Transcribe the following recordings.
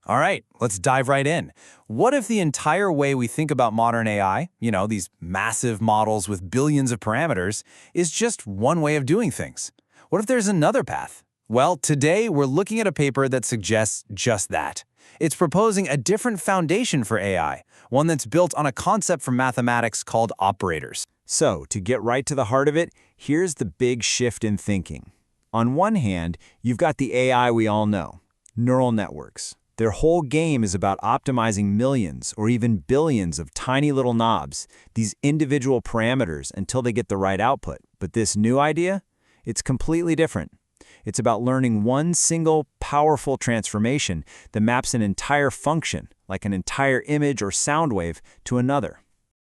All right, let's dive right in. What if the entire way we think about modern AI, these massive models with billions of parameters, is just one way of doing things? What if there's another path? Well, today we're looking at a paper that suggests just that. It's proposing a different foundation for AI, one that's built on a concept from mathematics called operators. So, to get right to the heart of it, here's the big shift in thinking. On one hand, you've got the AI we all know, neural networks. Their whole game is about optimizing millions or even billions of tiny little knobs, these individual parameters, until they get the right output. But this new idea? It's completely different. It's about learning one single, powerful transformation that maps an entire function, like an entire image or sound wave, to another.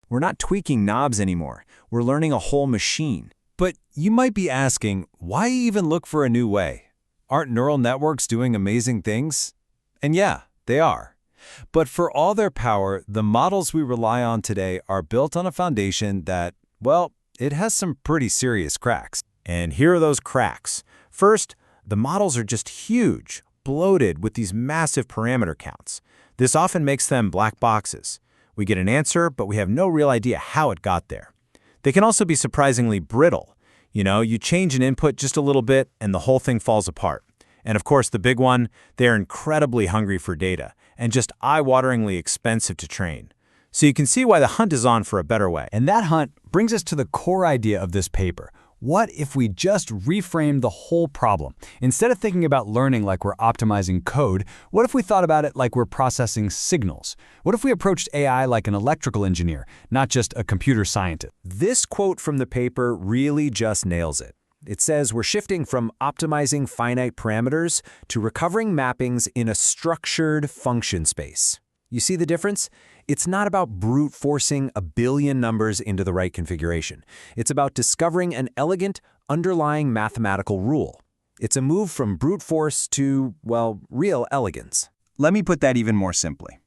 We're not tweaking knobs anymore. We're learning a whole machine. But you might be asking, why even look for a new way? Aren't neural networks doing amazing things? And yeah, they are. But for all their power, the models we rely on today are built on a foundation that, well, it has some pretty serious cracks. And here are those cracks. First, the models are just huge, bloated with these massive parameter counts. This often makes them black boxes. We get an answer, but we have no real idea how it got there. They can also be surprisingly brittle. You change an input just a little bit and the whole thing falls apart. And of course, the big one, they're incredibly hungry for data and just eye-wateringly expensive to train. So you can see why the hunt is on for a better way. And that hunt brings us to the core idea of this paper. What if we just reframed the whole problem? Instead of thinking about learning like we're optimizing code, what if we thought about it like we're processing signals? What if we approached AI like an electrical engineer, not just a computer scientist? This quote from the paper really just nails it. It says we're shifting from optimizing finite parameters to recovering mappings in a structured function space. You see the difference? It's not about brute forcing a billion numbers into the right configuration. It's about discovering an elegant, underlying mathematical rule. It's a move from brute force to, well, real elegance. Let me put that even more simply.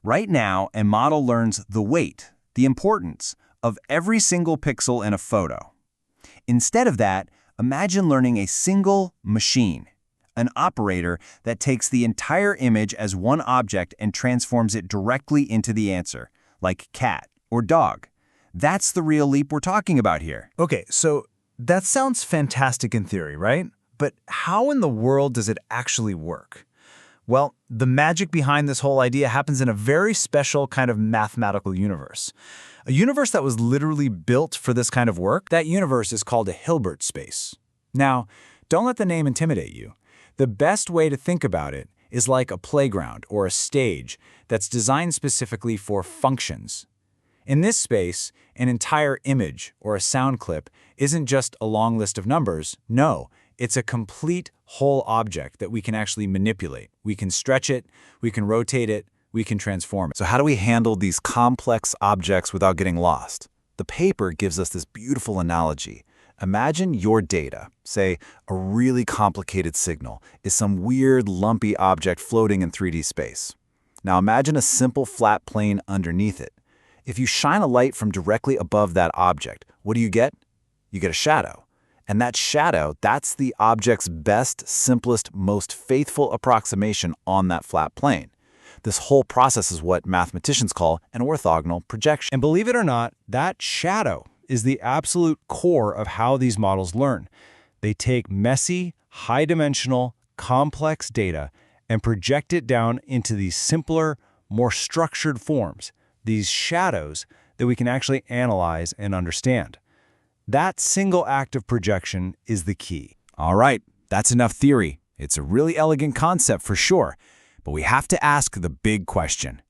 Right now, a model learns the weight, the importance, of every single pixel in a photo. Instead of that, imagine learning a single machine, an operator that takes the entire image as one object and transforms it directly into the answer, like cat or dog. That's the real leap we're talking about here. Okay, so that sounds fantastic in theory, right? But how in the world does it actually work? Well, the magic behind this whole idea happens in a very special kind of mathematical universe. A universe that was literally built for this kind of work. That universe is called a Hilbert space. Now, don't let the name intimidate you. The best way to think about it is like a playground or a stage that's designed specifically for functions. In this space, an entire image or a sound clip isn't just a long list of numbers. No, it's a complete whole object that we can actually manipulate. We can stretch it, we can rotate it, we can transform it. So how do we handle these complex objects without getting lost? The paper gives us this beautiful analogy. Imagine your data, say a really complicated signal, is some weird lumpy object floating in 3D space. Now imagine a simple flat plane underneath it. If you shine a light from directly above that object, what do you get? You get a shadow. And that shadow, that's the object's best, simplest, most faithful approximation on that flat plane. This whole process is what mathematicians call an orthogonal projection. And believe it or not, that shadow is the absolute core of how these models learn. They take messy, high-dimensional, complex data and project it down into these simpler, more structured forms, these shadows that we can actually analyze and understand. That single act of projection is the key. All right, that's enough theory. It's a really elegant concept for sure, but we have to ask the big question.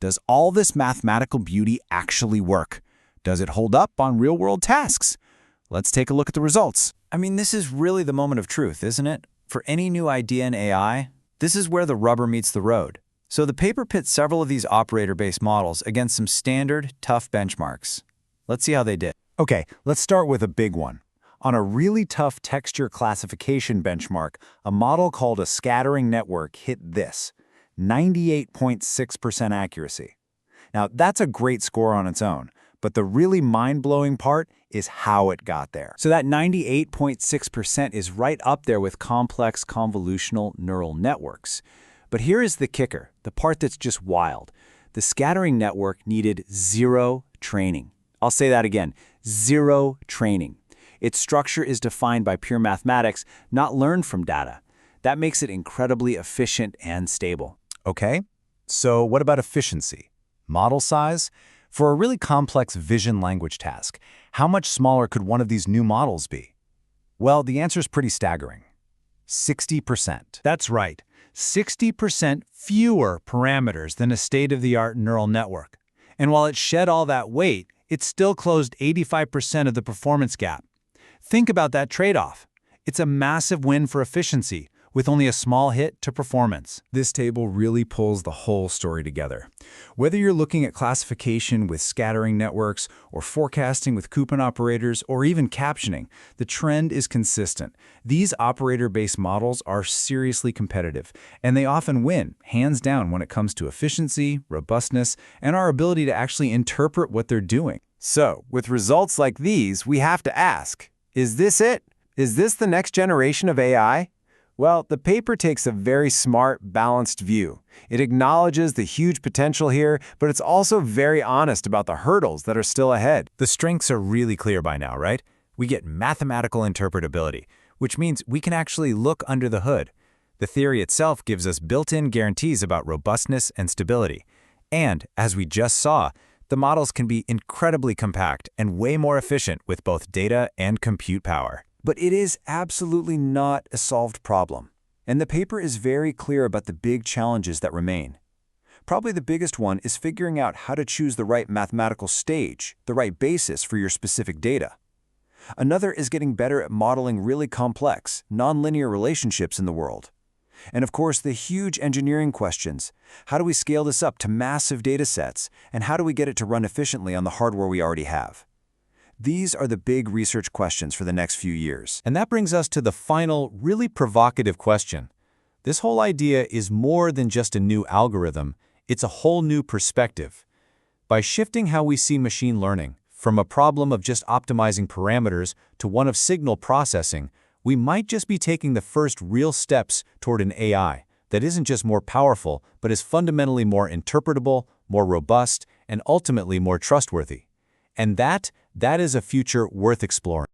Does all this mathematical beauty actually work? Does it hold up on real-world tasks? Let's take a look at the results. I mean, this is really the moment of truth, isn't it? For any new idea in AI, this is where the rubber meets the road. So the paper pits several of these operator-based models against some standard, tough benchmarks. Let's see how they did. Okay, let's start with a big one. On a really tough texture classification benchmark, a model called a scattering network hit this, 98.6% accuracy. Now, that's a great score on its own, but the really mind-blowing part is how it got there. So that 98.6% is right up there with complex convolutional neural networks. But here is the kicker, the part that's just wild. The scattering network needed zero training. I'll say that again, zero training. Its structure is defined by pure mathematics, not learned from data. That makes it incredibly efficient and stable. Okay, so what about efficiency? Model size? For a really complex vision language task, how much smaller could one of these new models be? Well, the answer is pretty staggering. 60%. That's right, 60% fewer parameters than a state-of-the-art neural network. And while it shed all that weight, it still closed 85% of the performance gap. Think about that trade-off. It's a massive win for efficiency, with only a small hit to performance. This table really pulls the whole story together. Whether you're looking at classification with scattering networks, or forecasting with Koopman operators, or even captioning, the trend is consistent. These operator-based models are seriously competitive, and they often win, hands down, when it comes to efficiency, robustness, and our ability to actually interpret what they're doing. So, with results like these, we have to ask, is this it? Is this the next generation of AI? Well, the paper takes a very smart, balanced view. It acknowledges the huge potential here, but it's also very honest about the hurdles that are still ahead. The strengths are really clear by now, right? We get mathematical interpretability, which means we can actually look under the hood. The theory itself gives us built-in guarantees about robustness and stability. And, as we just saw, the models can be incredibly compact and way more efficient with both data and compute power. But it is absolutely not a solved problem. And the paper is very clear about the big challenges that remain. Probably the biggest one is figuring out how to choose the right mathematical stage, the right basis for your specific data. Another is getting better at modeling really complex, nonlinear relationships in the world. And of course, the huge engineering questions. How do we scale this up to massive data sets? And how do we get it to run efficiently on the hardware we already have? These are the big research questions for the next few years. And that brings us to the final, really provocative question. This whole idea is more than just a new algorithm, it's a whole new perspective. By shifting how we see machine learning, from a problem of just optimizing parameters to one of signal processing, we might just be taking the first real steps toward an AI that isn't just more powerful, but is fundamentally more interpretable, more robust, and ultimately more trustworthy. And that is a future worth exploring.